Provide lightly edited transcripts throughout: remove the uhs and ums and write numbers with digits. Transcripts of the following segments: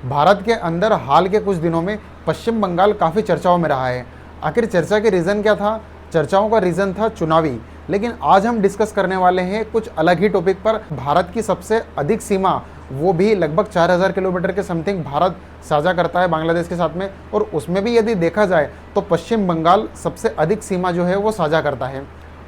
भारत के अंदर हाल के कुछ दिनों में पश्चिम बंगाल काफ़ी चर्चाओं में रहा है। आखिर चर्चा के रीज़न क्या था? चर्चाओं का रीज़न था चुनावी। लेकिन आज हम डिस्कस करने वाले हैं कुछ अलग ही टॉपिक पर। भारत की सबसे अधिक सीमा, वो भी लगभग 4000 किलोमीटर के समथिंग भारत साझा करता है बांग्लादेश के साथ में, और उसमें भी यदि देखा जाए तो पश्चिम बंगाल सबसे अधिक सीमा जो है वो साझा करता है।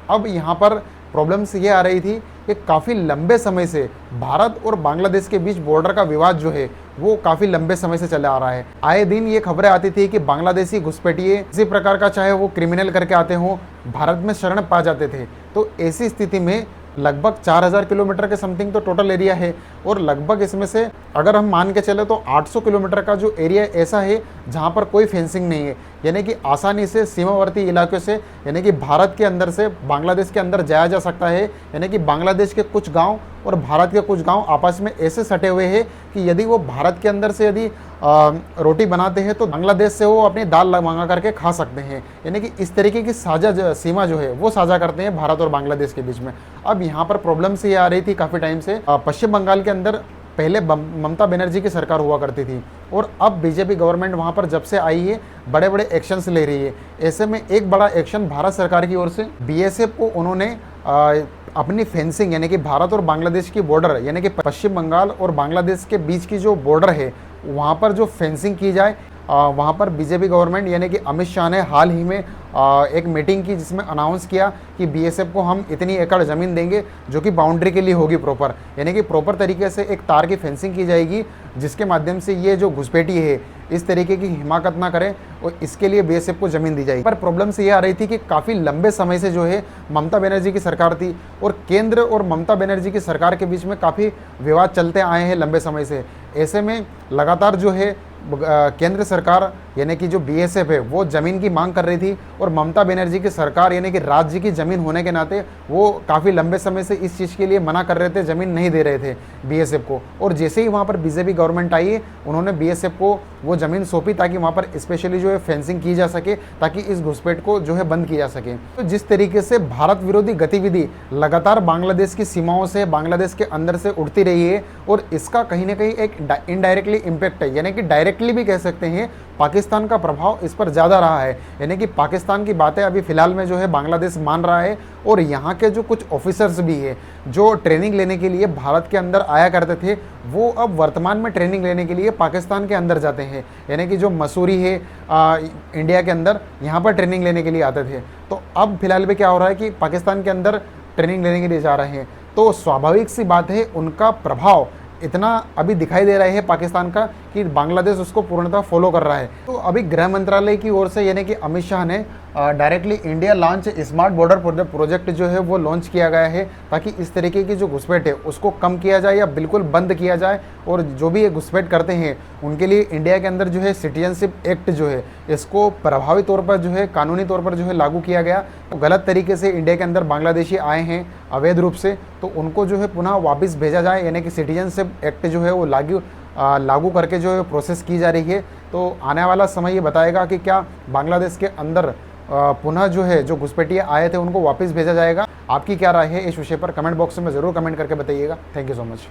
अब यहाँ पर प्रॉब्लम्स ये आ रही थी कि काफ़ी लंबे समय से भारत और बांग्लादेश के बीच बॉर्डर का विवाद जो है वो काफ़ी लंबे समय से चला आ रहा है। आए दिन ये खबरें आती थी कि बांग्लादेशी घुसपैठिए किसी प्रकार का, चाहे वो क्रिमिनल करके आते हों, भारत में शरण पा जाते थे। तो ऐसी स्थिति में लगभग 4000 किलोमीटर के समथिंग तो टोटल एरिया है, और लगभग इसमें से अगर हम मान के चले तो 800 किलोमीटर का जो एरिया ऐसा है जहां पर कोई फेंसिंग नहीं है, यानी कि आसानी से सीमावर्ती इलाकों से, यानी कि भारत के अंदर से बांग्लादेश के अंदर जाया जा सकता है। यानी कि बांग्लादेश के कुछ गांव और भारत के कुछ गांव आपस में ऐसे सटे हुए हैं कि यदि वो भारत के अंदर से यदि रोटी बनाते हैं तो बांग्लादेश से वो अपनी दाल मंगा करके खा सकते हैं। यानी कि इस तरीके की साझा सीमा जो है वो साझा करते हैं भारत और बांग्लादेश के बीच में। अब यहाँ पर प्रॉब्लम से ये आ रही थी काफ़ी टाइम से। पश्चिम बंगाल के अंदर पहले ममता बनर्जी की सरकार हुआ करती थी, और अब बीजेपी गवर्नमेंट वहाँ पर जब से आई है बड़े बड़े एक्शंस ले रही है। ऐसे में एक बड़ा एक्शन भारत सरकार की ओर से बीएसएफ को उन्होंने अपनी फेंसिंग, यानी कि भारत और बांग्लादेश की बॉर्डर, यानी कि पश्चिम बंगाल और बांग्लादेश के बीच की जो बॉर्डर है वहाँ पर जो फेंसिंग की जाए, वहाँ पर बीजेपी गवर्नमेंट यानी कि अमित शाह ने हाल ही में एक मीटिंग की जिसमें अनाउंस किया कि बीएसएफ को हम इतनी एकड़ ज़मीन देंगे जो कि बाउंड्री के लिए होगी प्रॉपर, यानी कि प्रॉपर तरीके से एक तार की फेंसिंग की जाएगी जिसके माध्यम से ये जो घुसपैठी है इस तरीके की हिमाकत ना करे, और इसके लिए बीएसएफ को ज़मीन दी जाएगी। पर प्रॉब्लम से ये आ रही थी कि काफ़ी लंबे समय से जो है ममता बनर्जी की सरकार थी, और केंद्र और ममता बनर्जी की सरकार के बीच में काफ़ी विवाद चलते आए हैं लंबे समय से। ऐसे में लगातार जो है केंद्र सरकार यानी कि जो बीएसएफ है वो ज़मीन की मांग कर रही थी, और ममता बनर्जी की सरकार यानी कि राज्य की ज़मीन होने के नाते वो काफ़ी लंबे समय से इस चीज़ के लिए मना कर रहे थे, ज़मीन नहीं दे रहे थे बीएसएफ को। और जैसे ही वहाँ पर बीजेपी गवर्नमेंट आई है उन्होंने बीएसएफ को वो ज़मीन सौंपी ताकि वहाँ पर स्पेशली जो है फेंसिंग की जा सके, ताकि इस घुसपैठ को जो है बंद किया जा सके। तो जिस तरीके से भारत विरोधी गतिविधि लगातार बांग्लादेश की सीमाओं से, बांग्लादेश के अंदर से उठती रही है, और इसका कहीं ना कहीं एक इनडायरेक्टली इम्पैक्ट है, यानी कि डायरेक्टली भी कह सकते हैं पाकिस्तान का प्रभाव इस पर ज़्यादा रहा है। यानी कि पाकिस्तान की बातें अभी फ़िलहाल में जो है बांग्लादेश मान रहा है, और यहाँ के जो कुछ ऑफिसर्स भी है जो ट्रेनिंग लेने के लिए भारत के अंदर आया करते थे, वो अब वर्तमान में ट्रेनिंग लेने के लिए पाकिस्तान के अंदर जाते हैं। यानी कि जो मसूरी है इंडिया के अंदर, यहाँ पर ट्रेनिंग लेने के लिए आते थे। तो अब फिलहाल में क्या हो रहा है कि पाकिस्तान के अंदर ट्रेनिंग लेने के लिए जा रहे हैं। तो स्वाभाविक सी बात है उनका प्रभाव इतना अभी दिखाई दे रहा है पाकिस्तान का कि बांग्लादेश उसको पूर्णतः फॉलो कर रहा है। तो अभी गृह मंत्रालय की ओर से यानी कि अमित शाह ने directly India launch smart border project जो है वो लॉन्च किया गया है, ताकि इस तरीके की जो घुसपैठ है उसको कम किया जाए या बिल्कुल बंद किया जाए, और जो भी ये घुसपैठ करते हैं उनके लिए इंडिया के अंदर जो है सिटीजनशिप एक्ट जो है इसको प्रभावी तौर पर जो है कानूनी तौर पर जो है लागू किया गया। तो गलत तरीके से इंडिया के अंदर बांग्लादेशी आए हैं अवैध रूप से, तो उनको जो है पुनः वापस भेजा जाए, यानी कि सिटीजनशिप एक्ट जो है वो लागू करके जो है प्रोसेस की जा रही है। तो आने वाला समय ये बताएगा कि क्या बांग्लादेश के अंदर पुनः जो है जो घुसपैठिए आए थे उनको वापस भेजा जाएगा। आपकी क्या राय है इस विषय पर? कमेंट बॉक्स में ज़रूर कमेंट करके बताइएगा। Thank you so much.